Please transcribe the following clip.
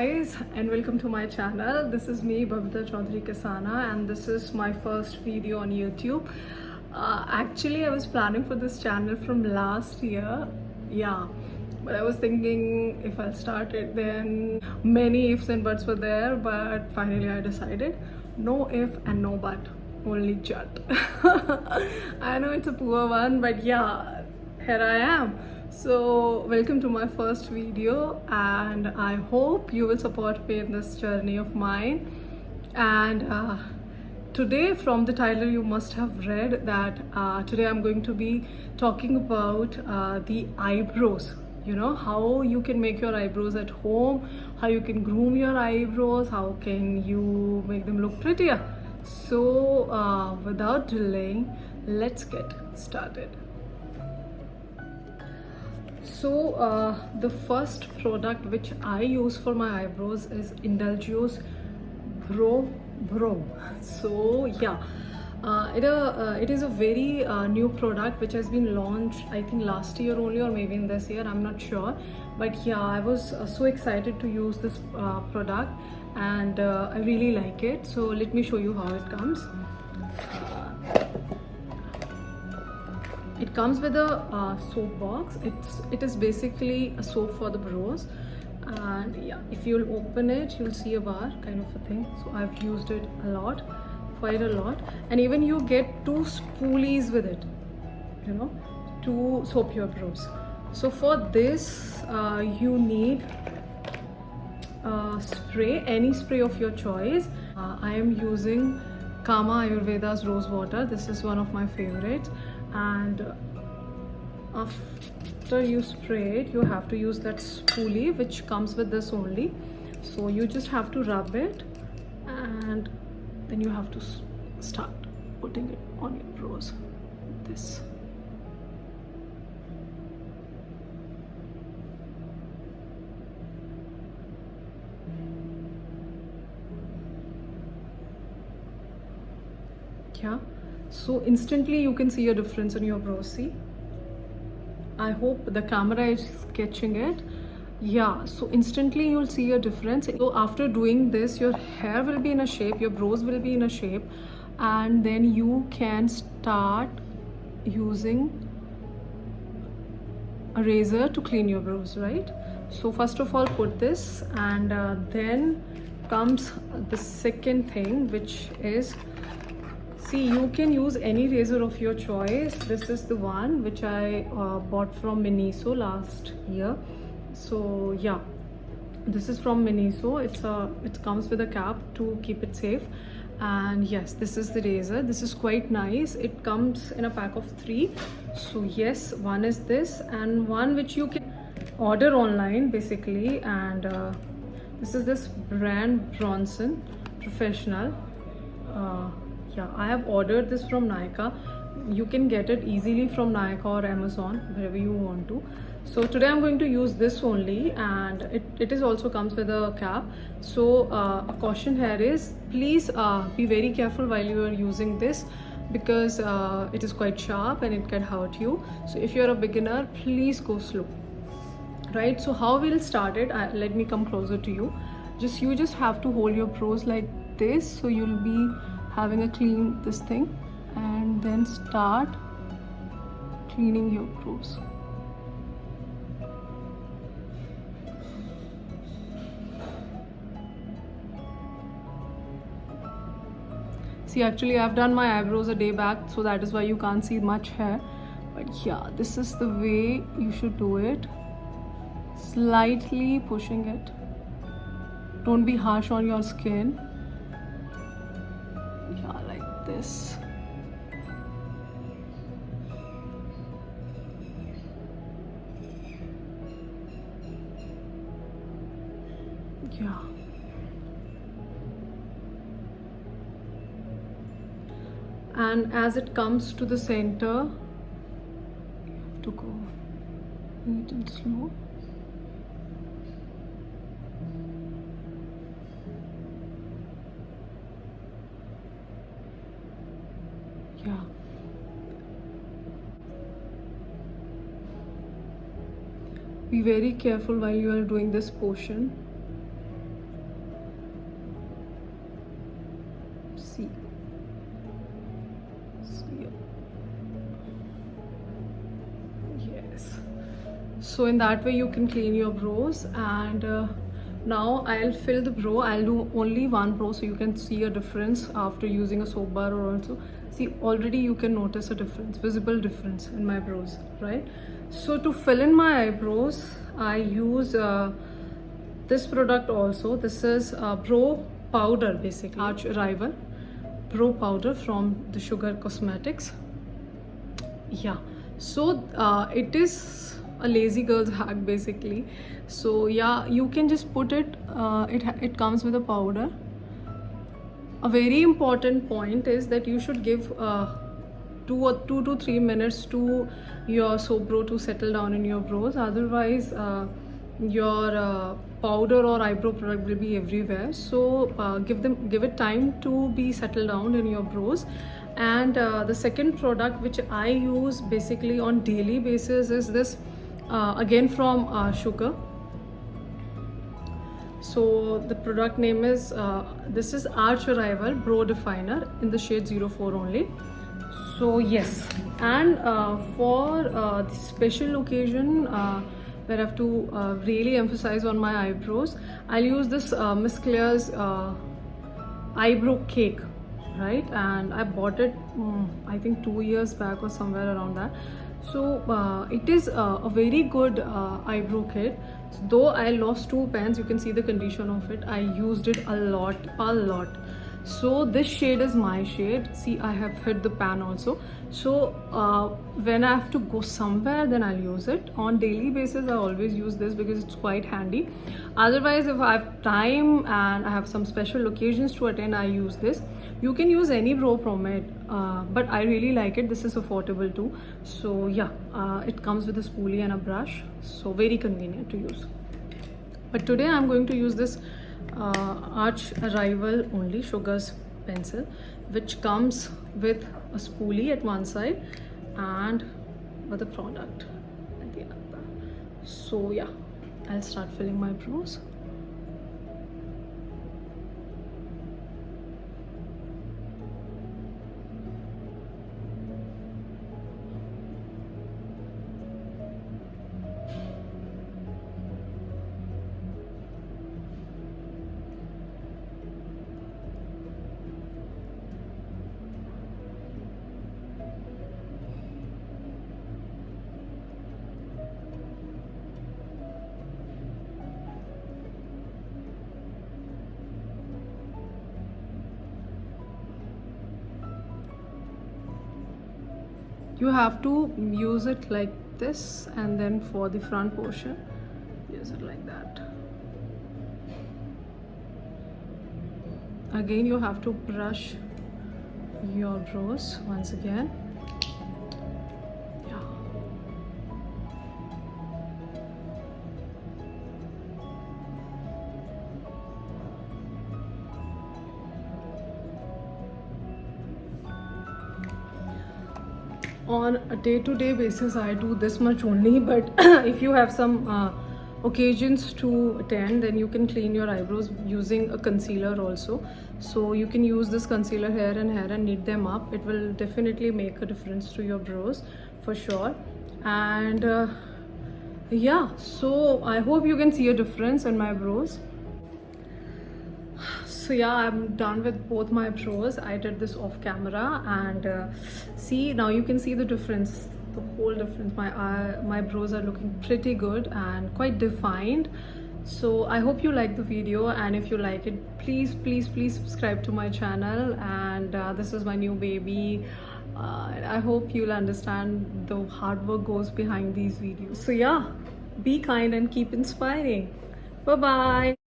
guys, and welcome to my channel. This is me, Babita Chaudhary Kasana, and this is my first video on YouTube. Actually, I was planning for this channel from last year, yeah, but I was thinking if I'll start it, then many ifs and buts were there, but finally I decided no if and no but, only jut. I know it's a poor one, but yeah, here I am. So welcome to my first video, and I hope you will support me in this journey of mine. And today, from the title you must have read that today I'm going to be talking about the eyebrows. You know, how you can make your eyebrows at home, how you can groom your eyebrows, how can you make them look prettier. So without delaying, let's get started. So the first product which I use for my eyebrows is Indulgeo's Brow. So yeah, it is a very new product which has been launched, I think last year only, or maybe in this year, I'm not sure. But yeah, I was so excited to use this product, and I really like it. So let me show you how it comes. It comes with a soap box. It is basically a soap for the brows, and yeah, if you'll open it, you'll see a bar kind of a thing. So I've used it a lot, quite a lot, and even you get two spoolies with it, you know, to soap your brows. So for this, you need spray, any spray of your choice. I am using Kama Ayurveda's rose water. This is one of my favorites. And after you spray it, you have to use that spoolie which comes with this only. So you just have to rub it, and then you have to start putting it on your brows like this. Yeah, so instantly you can see a difference in your brows. See, I hope the camera is catching it. Yeah, so instantly you'll see a difference. So after doing this, your hair will be in a shape, your brows will be in a shape, and then you can start using a razor to clean your brows, right? So first of all, put this, and then comes the second thing, which is, see, you can use any razor of your choice. This is the one which I bought from Miniso last year. So yeah, this is from Miniso. It comes with a cap to keep it safe. And yes, this is the razor. This is quite nice. It comes in a pack of 3. So yes, one is this, and one which you can order online basically. And this is this brand Bronson Professional. Yeah, I have ordered this from Nykaa. You can get it easily from Nykaa or Amazon, wherever you want to. So today I'm going to use this only, and it is also comes with a cap. So a caution here is, please be very careful while you are using this, because it is quite sharp and it can hurt you. So if you're a beginner, please go slow. Right, so how we'll start it, let me come closer to you. You just have to hold your brows like this, so you'll be having a clean this thing, and then start cleaning your brows. See, actually I've done my eyebrows a day back, so that is why you can't see much hair. But yeah, this is the way you should do it. Slightly pushing it. Don't be harsh on your skin. Yeah, like this. Yeah. And as it comes to the center, you have to go neat and slow. Yeah. Be very careful while you are doing this portion. See. See. Yes. So in that way you can clean your brows. And now I'll fill the brow. I'll do only one brow so you can see a difference after using a soap bar. Or also see, already you can notice a difference, visible difference in my brows, right? So to fill in my eyebrows, I use this product also. This is brow powder, basically Arch Rival brow powder from the Sugar Cosmetics. Yeah, so it is a lazy girl's hack basically. So yeah, you can just put it, it comes with a powder. A very important point is that you should give 2 to 3 minutes to your soap brow to settle down in your brows. Otherwise your powder or eyebrow product will be everywhere. So give it time to be settled down in your brows. And the second product which I use basically on daily basis is this, again from Sugar. So the product name is this is Arch Rival Brow Definer in the shade 04 only. So yes, and for the special occasion where I have to really emphasize on my eyebrows, I'll use this Miss Claire's eyebrow cake, right? And I bought it I think 2 years back or somewhere around that. So it is a very good eyebrow kit. Though I lost 2 pens, you can see the condition of it. I used it a lot. So this shade is my shade. See, I have hid the pan also. So when I have to go somewhere, then I'll use it. On daily basis, I always use this because it's quite handy. Otherwise, if I have time and I have some special occasions to attend, I use this. You can use any brow pomade, but I really like it. This is affordable too. So yeah, it comes with a spoolie and a brush. So very convenient to use. But today I'm going to use this Arch Rival only Sugar's pencil, which comes with a spoolie at one side and with a product at the other. So yeah, I'll start filling my brows. You have to use it like this, and then for the front portion, use it like that. Again, you have to brush your brows once again. Yeah. On a day-to-day basis, I do this much only, but if you have some occasions to attend, then you can clean your eyebrows using a concealer also. So you can use this concealer here and knead them up. It will definitely make a difference to your brows for sure. And yeah, so I hope you can see a difference in my brows. So yeah, I'm done with both my brows. I did this off camera, and see, now you can see the difference, the whole difference. My brows are looking pretty good and quite defined. So I hope you like the video, and if you like it, please subscribe to my channel. And this is my new baby. I hope you'll understand the hard work goes behind these videos. So yeah, be kind and keep inspiring. Bye bye.